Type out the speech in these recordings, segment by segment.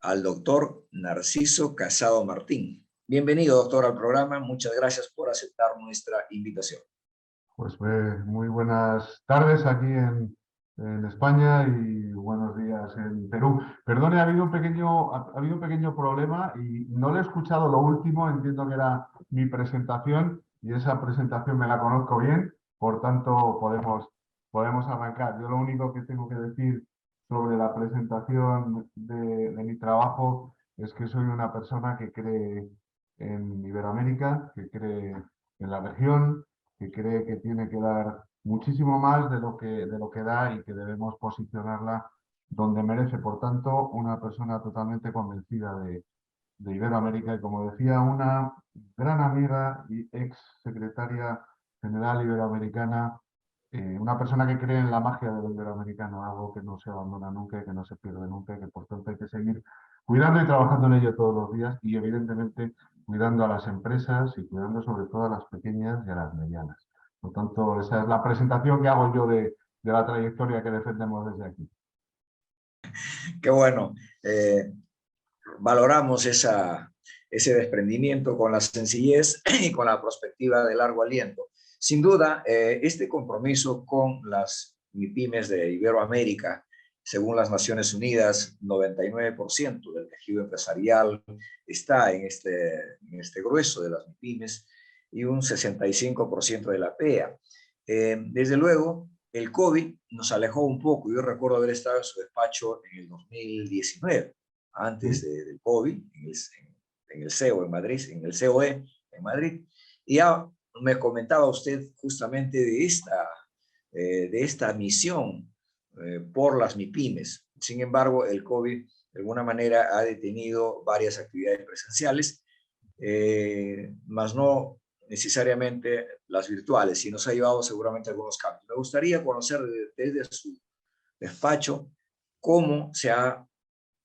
al doctor Narciso Casado Martín. Bienvenido, doctor, al programa. Muchas gracias por aceptar nuestra invitación. Pues muy buenas tardes aquí en España y buenos días en Perú. Perdone, ha habido un pequeño problema y no le he escuchado lo último. Entiendo que era mi presentación y esa presentación me la conozco bien, por tanto podemos arrancar. Yo lo único que tengo que decir sobre la presentación de mi trabajo es que soy una persona que cree en Iberoamérica, que cree en la región, que cree que tiene que dar muchísimo más de lo que da y que debemos posicionarla donde merece. Por tanto, una persona totalmente convencida de Iberoamérica y, como decía, una gran amiga y ex secretaria general iberoamericana, una persona que cree en la magia de lo iberoamericano, algo que no se abandona nunca y que no se pierde nunca y que por tanto hay que seguir cuidando y trabajando en ello todos los días y evidentemente cuidando a las empresas y cuidando sobre todo a las pequeñas y a las medianas. Por tanto, esa es la presentación que hago yo de la trayectoria que defendemos desde aquí. Qué bueno. Valoramos ese desprendimiento con la sencillez y con la perspectiva de largo aliento. Sin duda, este compromiso con las MIPYMES de Iberoamérica, según las Naciones Unidas, 99% del tejido empresarial está en este grueso de las MIPYMES y un 65% de la PEA. Desde luego, el COVID nos alejó un poco. Yo recuerdo haber estado en su despacho en el 2019, antes del COVID, en el CEO en Madrid, en el COE en Madrid, y ya me comentaba usted justamente de esta misión por las MIPYMES. Sin embargo, el COVID de alguna manera ha detenido varias actividades presenciales, más no necesariamente las virtuales, y nos ha llevado seguramente a algunos cambios. Me gustaría conocer desde su despacho cómo se ha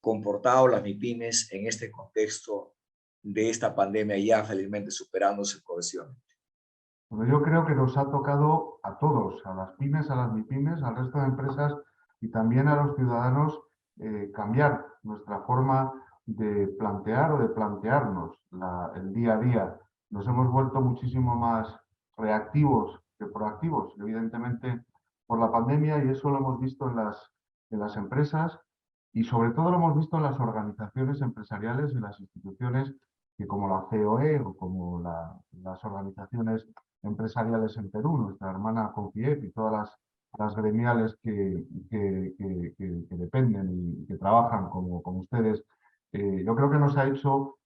comportado las MIPYMES en este contexto de esta pandemia ya felizmente superándose progresivamente. Bueno, yo creo que nos ha tocado a todos, a las pymes, a las MIPYMES, al resto de empresas y también a los ciudadanos cambiar nuestra forma de plantear o de plantearnos el día a día. Nos hemos vuelto muchísimo más reactivos que proactivos, evidentemente por la pandemia, y eso lo hemos visto en las empresas y sobre todo lo hemos visto en las organizaciones empresariales y las instituciones que, como la COE o como las organizaciones empresariales en Perú, nuestra hermana CONFIEP y todas las gremiales que dependen y que trabajan como ustedes, yo creo que nos ha hecho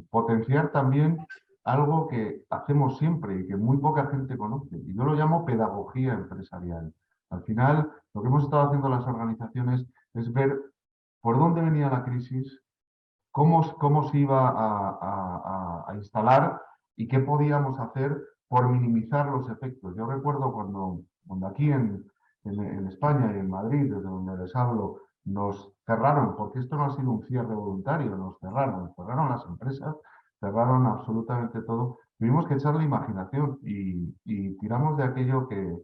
potenciar también algo que hacemos siempre y que muy poca gente conoce. Y yo lo llamo pedagogía empresarial. Al final, lo que hemos estado haciendo las organizaciones es ver por dónde venía la crisis, cómo se iba a instalar y qué podíamos hacer por minimizar los efectos. Yo recuerdo cuando aquí en España y en Madrid, desde donde les hablo, nos cerraron, porque esto no ha sido un cierre voluntario, nos cerraron las empresas, cerraron absolutamente todo. Tuvimos que echarle imaginación y tiramos de aquello que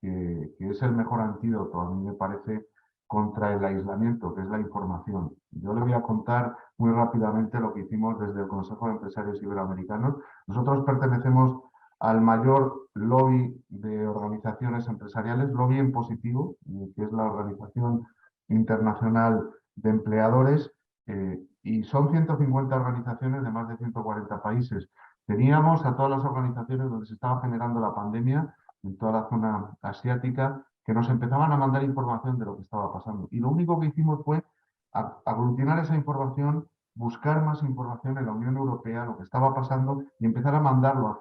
es el mejor antídoto, a mí me parece, contra el aislamiento, que es la información. Yo le voy a contar muy rápidamente lo que hicimos desde el Consejo de Empresarios Iberoamericanos. Nosotros pertenecemos al mayor lobby de organizaciones empresariales, Lobby en Positivo, que es la Organización Internacional de Empleadores, y son 150 organizaciones de más de 140 países. Teníamos a todas las organizaciones donde se estaba generando la pandemia, en toda la zona asiática, que nos empezaban a mandar información de lo que estaba pasando. Y lo único que hicimos fue aglutinar esa información, buscar más información en la Unión Europea, lo que estaba pasando, y empezar a mandarlo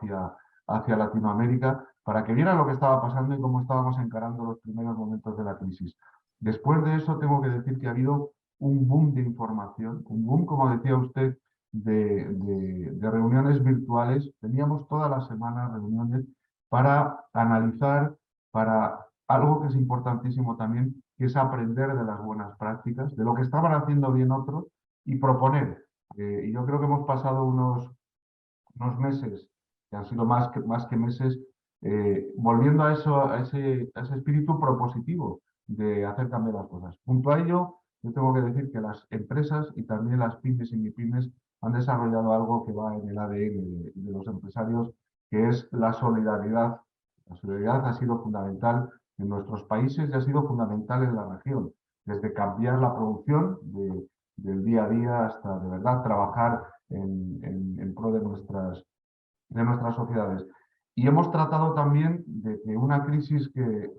hacia Latinoamérica para que vieran lo que estaba pasando y cómo estábamos encarando los primeros momentos de la crisis. Después de eso, tengo que decir que ha habido un boom de información, un boom, como decía usted, de reuniones virtuales. Teníamos todas las semanas reuniones para analizar, para algo que es importantísimo también, que es aprender de las buenas prácticas, de lo que estaban haciendo bien otros y proponer. Y yo creo que hemos pasado unos meses, que han sido más que meses, volviendo a ese espíritu propositivo de hacer cambiar las cosas. Junto a ello, yo tengo que decir que las empresas y también las pymes y MIPYMES han desarrollado algo que va en el ADN de los empresarios, que es la solidaridad. La solidaridad ha sido fundamental en nuestros países y ha sido fundamental en la región, desde cambiar la producción del día a día hasta de verdad trabajar en pro de nuestras sociedades. Y hemos tratado también de que una crisis que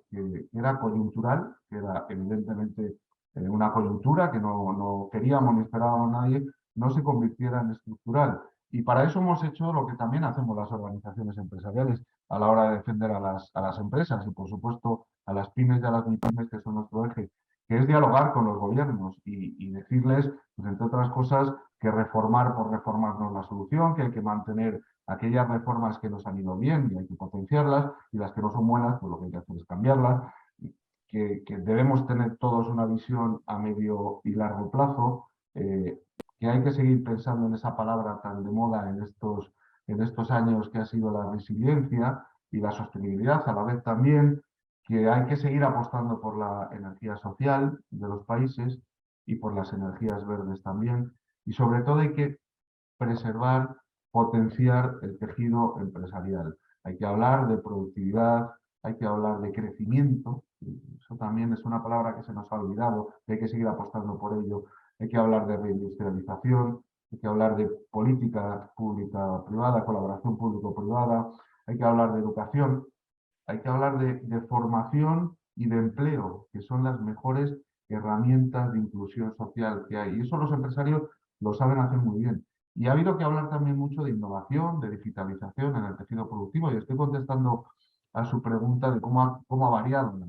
era coyuntural, que era evidentemente una coyuntura que no queríamos ni esperábamos nadie, no se convirtiera en estructural. Y para eso hemos hecho lo que también hacemos las organizaciones empresariales a la hora de defender a las empresas y, por supuesto, a las pymes y a las MIPYMES, que son nuestro eje, que es dialogar con los gobiernos y decirles, pues, entre otras cosas, que reformar por reformar no es la solución, que hay que mantener aquellas reformas que nos han ido bien y hay que potenciarlas, y las que no son buenas, pues lo que hay que hacer es cambiarlas, que debemos tener todos una visión a medio y largo plazo, que hay que seguir pensando en esa palabra tan de moda en estos años que ha sido la resiliencia y la sostenibilidad, a la vez también que hay que seguir apostando por la energía social de los países y por las energías verdes también, y sobre todo hay que preservar, potenciar el tejido empresarial. Hay que hablar de productividad, hay que hablar de crecimiento, eso también es una palabra que se nos ha olvidado, que hay que seguir apostando por ello. Hay que hablar de reindustrialización, hay que hablar de política pública-privada, colaboración público-privada, hay que hablar de educación, hay que hablar de formación y de empleo, que son las mejores herramientas de inclusión social que hay. Y eso los empresarios lo saben hacer muy bien. Y ha habido que hablar también mucho de innovación, de digitalización en el tejido productivo. Y estoy contestando a su pregunta de cómo ha variado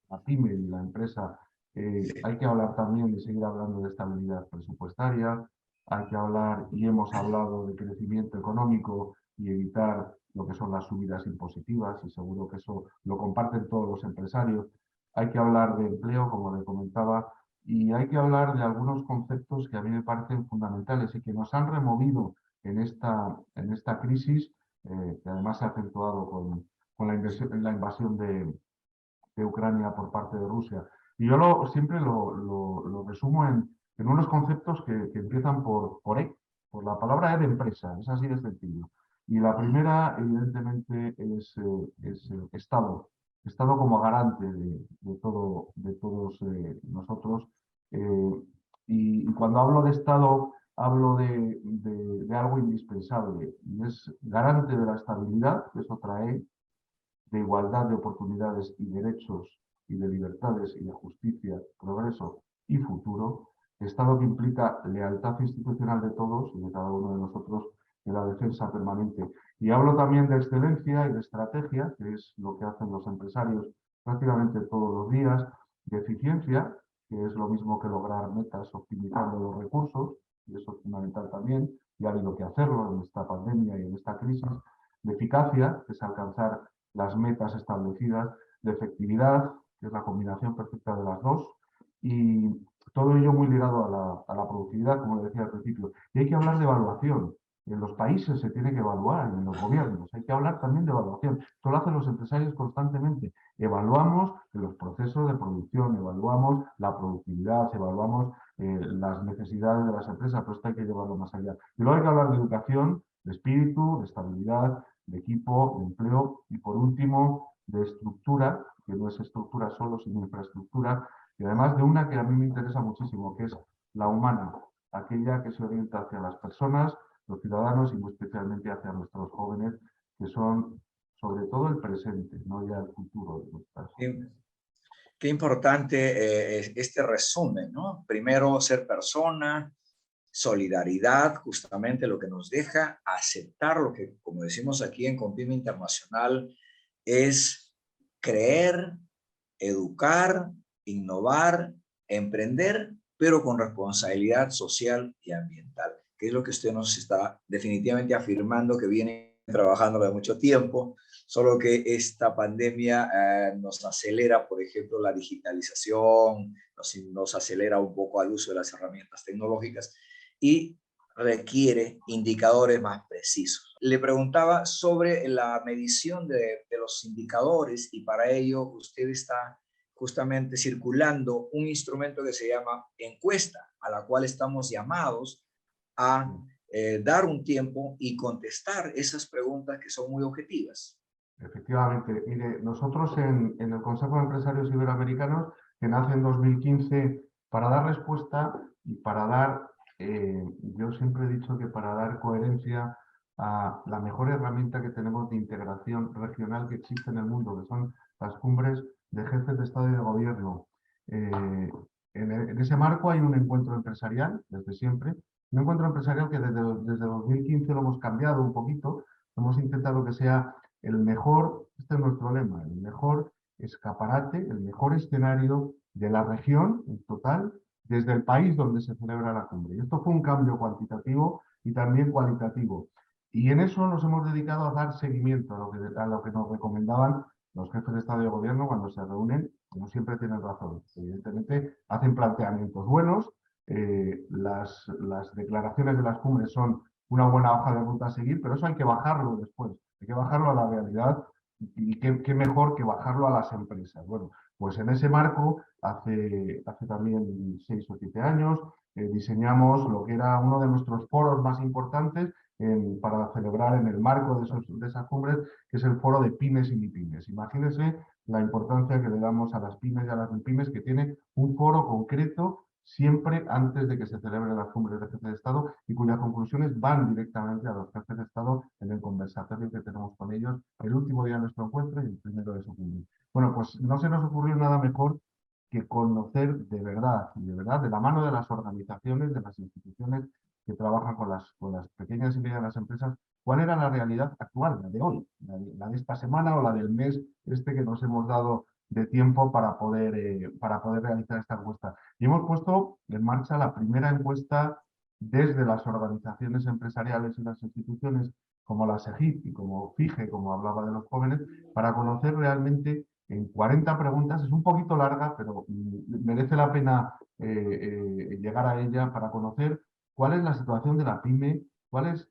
la pyme y la empresa. Hay que hablar también y seguir hablando de estabilidad presupuestaria. Hay que hablar, y hemos hablado, de crecimiento económico y evitar lo que son las subidas impositivas, y seguro que eso lo comparten todos los empresarios. Hay que hablar de empleo, como le comentaba, y hay que hablar de algunos conceptos que a mí me parecen fundamentales y que nos han removido en esta crisis, que además se ha acentuado con la invasión de Ucrania por parte de Rusia. Y yo siempre lo resumo en unos conceptos que empiezan por E, por la palabra E de empresa, es así de sencillo. Y la primera, evidentemente, es Estado. Estado como garante de todos nosotros. Y cuando hablo de Estado, hablo de algo indispensable, y es garante de la estabilidad, que es otra E, de igualdad de oportunidades y derechos y de libertades y de justicia, progreso y futuro, Estado que implica lealtad institucional de todos y de cada uno de nosotros en la defensa permanente. Y hablo también de excelencia y de estrategia, que es lo que hacen los empresarios prácticamente todos los días, de eficiencia, que es lo mismo que lograr metas optimizando los recursos, y eso es fundamental también, y ha habido que hacerlo en esta pandemia y en esta crisis, de eficacia, que es alcanzar las metas establecidas, de efectividad, que es la combinación perfecta de las dos, y todo ello muy ligado a la productividad, como decía al principio. Y hay que hablar de evaluación. En los países se tiene que evaluar, en los gobiernos. Hay que hablar también de evaluación. Esto lo hacen los empresarios constantemente. Evaluamos los procesos de producción, evaluamos la productividad, evaluamos las necesidades de las empresas, pero esto hay que llevarlo más allá. Y luego hay que hablar de educación, de espíritu, de estabilidad, de equipo, de empleo y, por último, de estructura, que no es estructura solo, sino infraestructura, y además de una que a mí me interesa muchísimo, que es la humana, aquella que se orienta hacia las personas, los ciudadanos y muy especialmente hacia nuestros jóvenes, que son sobre todo el presente, no ya el futuro de nuestras sociedades. Qué importante este resumen, ¿no? Primero, ser persona, solidaridad, justamente lo que nos deja aceptar lo que, como decimos aquí en Compime Internacional, es creer, educar, innovar, emprender, pero con responsabilidad social y ambiental, que es lo que usted nos está definitivamente afirmando que viene trabajando de mucho tiempo, solo que esta pandemia nos acelera, por ejemplo, la digitalización, nos acelera un poco al uso de las herramientas tecnológicas y requiere indicadores más precisos. Le preguntaba sobre la medición de los indicadores y para ello usted está justamente circulando un instrumento que se llama encuesta, a la cual estamos llamados a dar un tiempo y contestar esas preguntas que son muy objetivas. Efectivamente. Mire, nosotros en el Consejo de Empresarios Iberoamericanos, que nace en 2015 para dar respuesta y para dar, yo siempre he dicho que para dar coherencia a la mejor herramienta que tenemos de integración regional que existe en el mundo, que son las cumbres de jefes de Estado y de Gobierno. En ese marco hay un encuentro empresarial, desde siempre, un encuentro empresarial que desde 2015 lo hemos cambiado un poquito, hemos intentado que sea el mejor, este es nuestro lema, el mejor escaparate, el mejor escenario de la región en total, desde el país donde se celebra la cumbre. Y esto fue un cambio cuantitativo y también cualitativo. Y en eso nos hemos dedicado a dar seguimiento a lo que nos recomendaban los jefes de Estado y de Gobierno cuando se reúnen. No siempre tienen razón. Evidentemente hacen planteamientos buenos. Las declaraciones de las cumbres son una buena hoja de ruta a seguir, pero eso hay que bajarlo después. Hay que bajarlo a la realidad y qué mejor que bajarlo a las empresas. Bueno, pues en ese marco, hace también 6 o 7 años, diseñamos lo que era uno de nuestros foros más importantes para celebrar en el marco de esas cumbres, que es el foro de pymes y mipymes. Imagínense la importancia que le damos a las pymes y a las mipymes, que tiene un foro concreto siempre antes de que se celebren las cumbres de jefes de Estado y cuyas conclusiones van directamente a los jefes de Estado en el conversatorio que tenemos con ellos el último día de nuestro encuentro y el primero de su cumbre. Bueno, pues no se nos ocurrió nada mejor que conocer de verdad, de la mano de las organizaciones, de las instituciones que trabajan con las pequeñas y medianas empresas, cuál era la realidad actual, la de hoy, la de esta semana o la del mes que nos hemos dado de tiempo para poder realizar esta encuesta. Y hemos puesto en marcha la primera encuesta desde las organizaciones empresariales y las instituciones como la SEGIP y como FIGE, como hablaba de los jóvenes, para conocer realmente en 40 preguntas, es un poquito larga, pero merece la pena llegar a ella para conocer cuál es la situación de la pyme, cuáles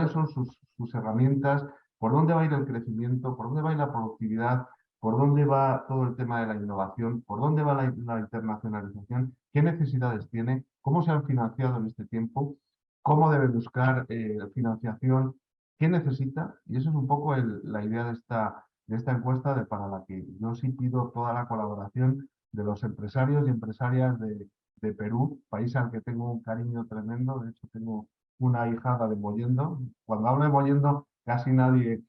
son sus herramientas, por dónde va a ir el crecimiento, por dónde va a ir la productividad, por dónde va todo el tema de la innovación, por dónde va la internacionalización, qué necesidades tiene, cómo se han financiado en este tiempo, cómo debe buscar financiación, qué necesita. Y eso es un poco la idea de esta encuesta para la que yo sí pido toda la colaboración de los empresarios y empresarias de Perú, país al que tengo un cariño tremendo. De hecho, tengo una hijada de Mollendo. Cuando hablo de Mollendo, casi nadie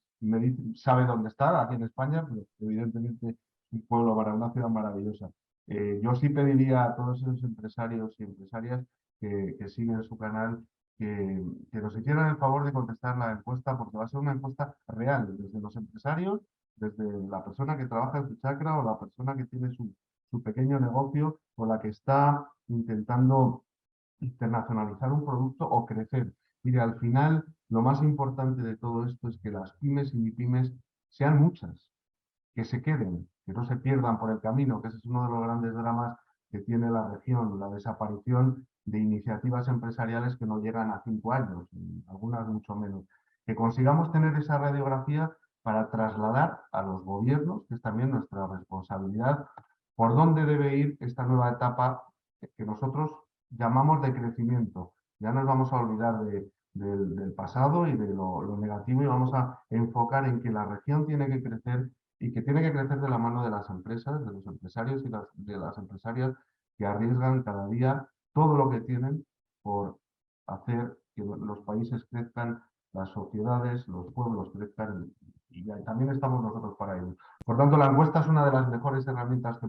sabe dónde está, aquí en España, pero evidentemente es un pueblo, una ciudad maravillosa. Yo sí pediría a todos esos empresarios y empresarias que siguen su canal que nos hicieran el favor de contestar la encuesta, porque va a ser una encuesta real, desde los empresarios, desde la persona que trabaja en su chacra o la persona que tiene su pequeño negocio o la que está intentando internacionalizar un producto o crecer. Mire, al final, lo más importante de todo esto es que las pymes y mipymes sean muchas, que se queden, que no se pierdan por el camino, que ese es uno de los grandes dramas que tiene la región, la desaparición de iniciativas empresariales que no llegan a 5 años, algunas mucho menos. Que consigamos tener esa radiografía para trasladar a los gobiernos, que es también nuestra responsabilidad, por dónde debe ir esta nueva etapa que nosotros llamamos de crecimiento. Ya nos vamos a olvidar del pasado y de lo negativo y vamos a enfocar en que la región tiene que crecer y que tiene que crecer de la mano de las empresas, de los empresarios y de las empresarias que arriesgan cada día todo lo que tienen por hacer que los países crezcan, las sociedades, los pueblos crezcan y también estamos nosotros para ello. Por tanto, la encuesta es una de las mejores herramientas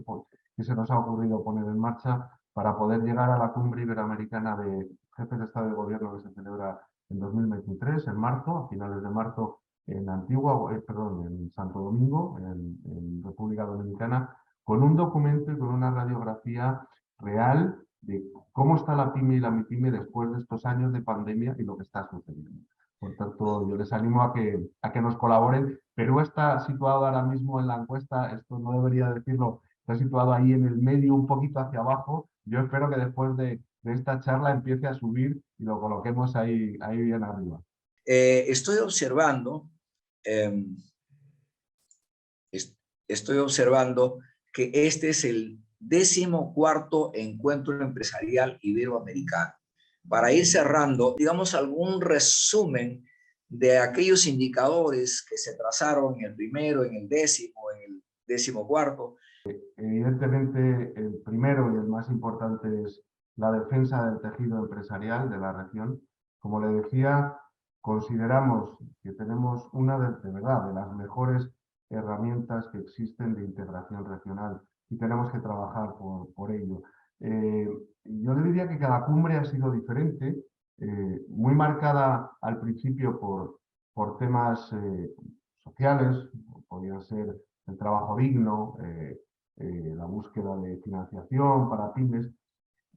que se nos ha ocurrido poner en marcha para poder llegar a la cumbre iberoamericana de jefes de Estado y Gobierno que se celebra en 2023, en marzo, a finales de marzo, en en Santo Domingo, en República Dominicana, con un documento y con una radiografía real de cómo está la pyme y la mipyme después de estos años de pandemia y lo que está sucediendo. Por tanto, yo les animo a que nos colaboren. Perú está situado ahora mismo en la encuesta, esto no debería decirlo, está situado ahí en el medio, un poquito hacia abajo. Yo espero que después de esta charla empiece a subir y lo coloquemos ahí bien arriba. Estoy observando, estoy observando que este es el 14º encuentro empresarial iberoamericano. Para ir cerrando, digamos algún resumen de aquellos indicadores que se trazaron en el primero, en el 10º, en el 14º. Evidentemente, el primero y el más importante es la defensa del tejido empresarial de la región. Como le decía, consideramos que tenemos una de verdad de las mejores herramientas que existen de integración regional y tenemos que trabajar por ello. Yo le diría que cada cumbre ha sido diferente, muy marcada al principio por temas sociales, podrían ser el trabajo digno, la búsqueda de financiación para pymes.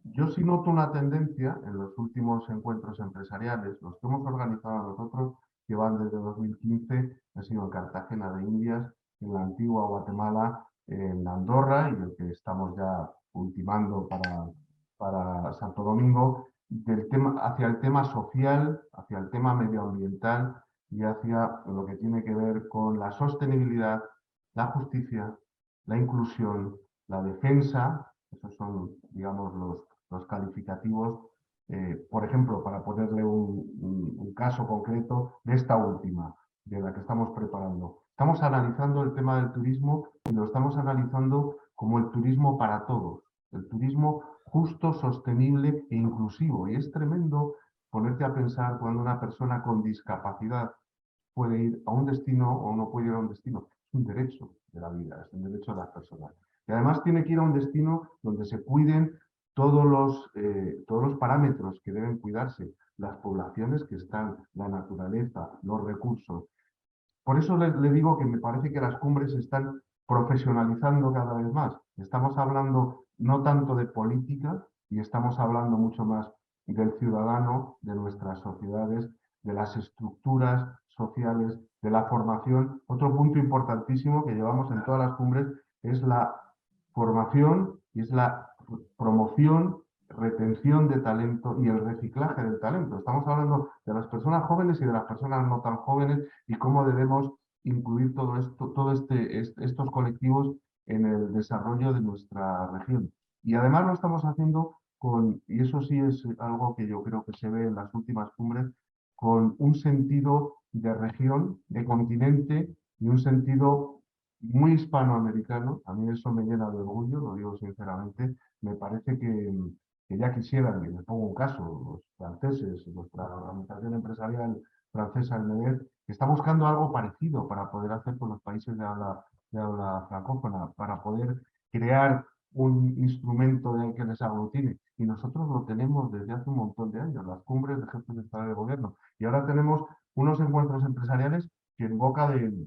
Yo sí noto una tendencia en los últimos encuentros empresariales, los que hemos organizado nosotros, que van desde 2015, han sido en Cartagena de Indias, en la antigua Guatemala, en Andorra y el que estamos ya ultimando para Santo Domingo, hacia el tema social, hacia el tema medioambiental y hacia lo que tiene que ver con la sostenibilidad, la justicia, la inclusión, la defensa. Esos son, digamos, los calificativos, por ejemplo, para ponerle un caso concreto de esta última, de la que estamos preparando. Estamos analizando el tema del turismo y lo estamos analizando como el turismo para todos, el turismo justo, sostenible e inclusivo. Y es tremendo ponerte a pensar cuando una persona con discapacidad puede ir a un destino o no puede ir a un destino. Es un derecho de la vida, es un derecho de las personas. Y además tiene que ir a un destino donde se cuiden todos los parámetros que deben cuidarse, las poblaciones que están, la naturaleza, los recursos. Por eso le digo que me parece que las cumbres se están profesionalizando cada vez más. Estamos hablando no tanto de política y estamos hablando mucho más del ciudadano, de nuestras sociedades, de las estructuras sociales, de la formación. Otro punto importantísimo que llevamos en todas las cumbres es la formación y es la promoción, retención de talento y el reciclaje del talento. Estamos hablando de las personas jóvenes y de las personas no tan jóvenes y cómo debemos incluir todo esto, estos colectivos en el desarrollo de nuestra región. Y además lo estamos haciendo y eso sí es algo que yo creo que se ve en las últimas cumbres, con un sentido de región, de continente y un sentido muy hispanoamericano. A mí eso me llena de orgullo, lo digo sinceramente. Me parece que ya quisieran, y les pongo un caso, los franceses, nuestra organización empresarial francesa, el MEDEF, que está buscando algo parecido para poder hacer con los países de habla francófona, para poder crear un instrumento que les aglutine. Y nosotros lo tenemos desde hace un montón de años, las cumbres de jefes de Estado y de Gobierno. Y ahora tenemos unos encuentros empresariales que en boca de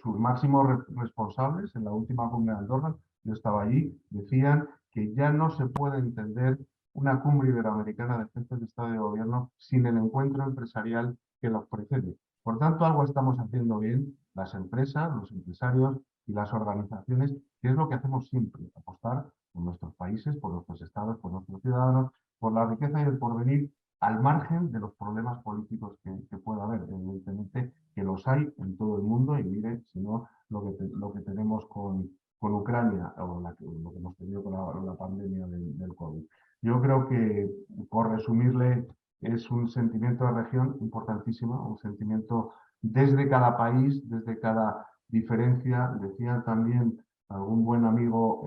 sus máximos responsables, en la última cumbre de Andorra, yo estaba allí, decían que ya no se puede entender una cumbre iberoamericana de jefes de Estado y de Gobierno sin el encuentro empresarial que los precede. Por tanto, algo estamos haciendo bien las empresas, los empresarios y las organizaciones, que es lo que hacemos siempre, apostar por nuestros países, por nuestros estados, por nuestros ciudadanos, por la riqueza y el porvenir, al margen de los problemas políticos que pueda haber. Evidentemente que los hay en todo el mundo y mire, si no, lo que tenemos con Ucrania o lo que hemos tenido con la pandemia del COVID. Yo creo que, por resumirle, es un sentimiento de región importantísimo, un sentimiento desde cada país, desde cada diferencia. Decía también algún buen amigo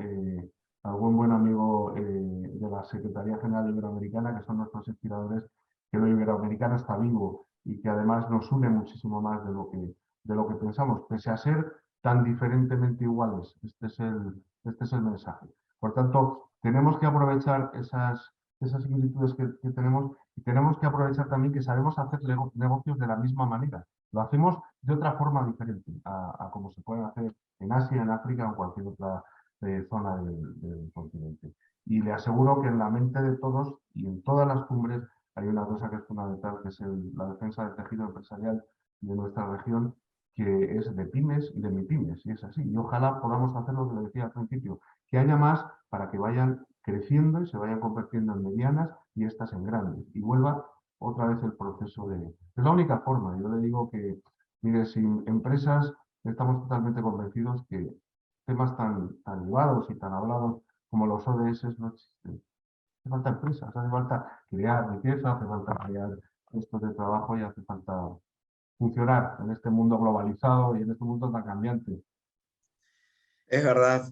de la Secretaría General Iberoamericana, que son nuestros inspiradores, que lo iberoamericano está vivo y que además nos une muchísimo más de lo que pensamos, pese a ser tan diferentemente iguales. Este es el mensaje. Por tanto, tenemos que aprovechar esas similitudes que tenemos y tenemos que aprovechar también que sabemos hacer negocios de la misma manera. Lo hacemos de otra forma diferente a como se puede hacer en Asia, en África o en cualquier otra zona del continente. Y le aseguro que en la mente de todos y en todas las cumbres hay una cosa que es fundamental, que es la defensa del tejido empresarial de nuestra región, que es de pymes y de MIPYMES, y es así. Y ojalá podamos hacer lo que le decía al principio, que haya más para que vayan creciendo y se vayan convirtiendo en medianas y estas en grandes. Y vuelva otra vez el proceso de... Es la única forma. Yo le digo que, mire, sin empresas estamos totalmente convencidos que temas tan llevados y tan hablados como los ODS no existen. Hace falta empresas, hace falta crear riqueza, hace falta crear puestos de trabajo y hace falta funcionar en este mundo globalizado y en este mundo tan cambiante. Es verdad.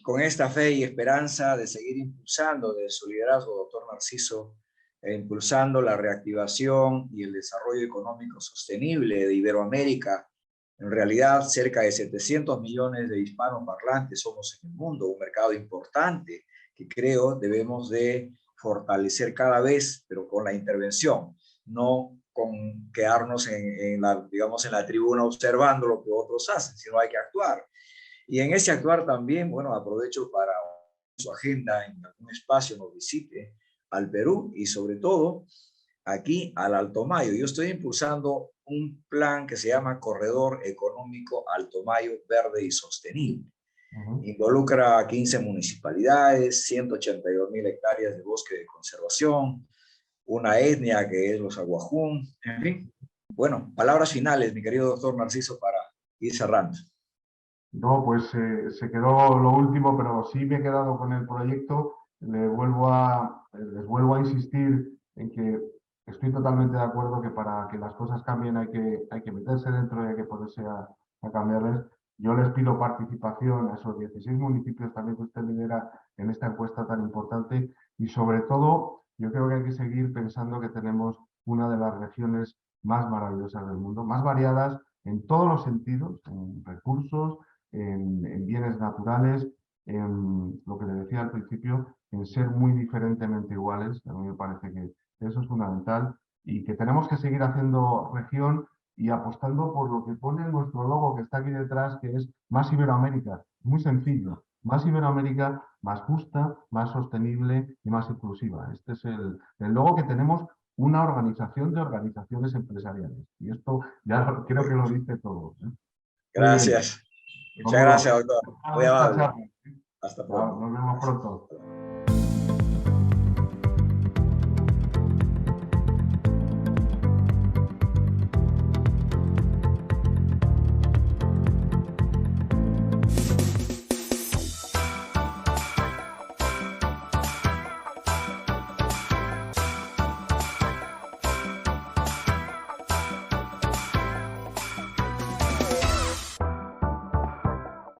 Con esta fe y esperanza de seguir impulsando de su liderazgo, doctor Narciso, impulsando la reactivación y el desarrollo económico sostenible de Iberoamérica. En realidad, cerca de 700 millones de hispanoparlantes somos en el mundo, un mercado importante que creo debemos de fortalecer cada vez, pero con la intervención, no con quedarnos digamos, en la tribuna observando lo que otros hacen, sino hay que actuar. Y en ese actuar también, bueno, aprovecho para su agenda en algún espacio nos visite al Perú y sobre todo aquí al Alto Mayo. Yo estoy impulsando un plan que se llama Corredor Económico Alto Mayo Verde y Sostenible. Involucra a 15 municipalidades, 182.000 hectáreas de bosque de conservación, una etnia que es los aguajún, en fin. Bueno, palabras finales, mi querido doctor Narciso, para ir cerrando. No, pues se quedó lo último, pero sí me he quedado con el proyecto. Les vuelvo a insistir en que estoy totalmente de acuerdo que para que las cosas cambien hay que meterse dentro y hay que ponerse a cambiarles. Yo les pido participación a esos 16 municipios también que usted lidera en esta encuesta tan importante y sobre todo yo creo que hay que seguir pensando que tenemos una de las regiones más maravillosas del mundo, más variadas en todos los sentidos, en recursos, en bienes naturales, en lo que le decía al principio, en ser muy diferentemente iguales. A mí me parece que eso es fundamental y que tenemos que seguir haciendo región y apostando por lo que pone en nuestro logo que está aquí detrás, que es Más Iberoamérica. Muy sencillo. Más Iberoamérica, más justa, más sostenible y más inclusiva. Este es el logo que tenemos una organización de organizaciones empresariales. Y esto ya creo que lo dice todo. Muy bien. Gracias. Muchas Rómulo, gracias, doctor. Muy esta amable. charla. Hasta Chao, pronto. nos vemos pronto.